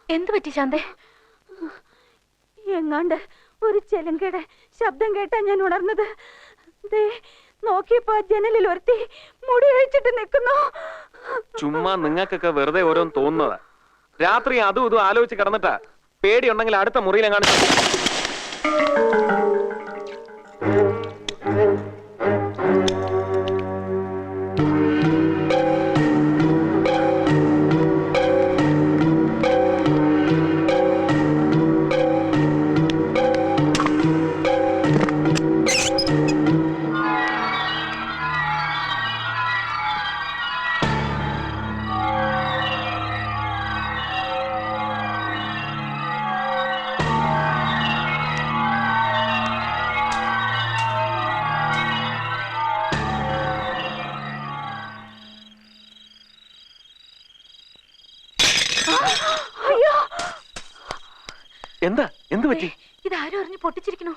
എന്ത് പറ്റി ശാന്തേ? എങ്ങാണ്ട് ഒരു ചെലങ്കയുടെ ശബ്ദം കേട്ടാ ഞാൻ ഉണർന്നത്. നോക്കിയപ്പോ ജനലിൽ ഒരുത്തി മുടി അഴിച്ചിട്ട് നിൽക്കുന്നു. ചുമ്മാ നിങ്ങൾക്കൊക്കെ വെറുതെ ഓരോന്ന് തോന്നുന്നതാ. രാത്രി അതും ഇതും ആലോചിച്ച് കിടന്നിട്ടാ. പേടിയുണ്ടെങ്കിൽ അടുത്ത മുറിയിലെങ്ങാണ്ട്. എന്താ? എന്ത് പറ്റി? ഇതാരും അറിഞ്ഞു പൊട്ടിച്ചിരിക്കണു.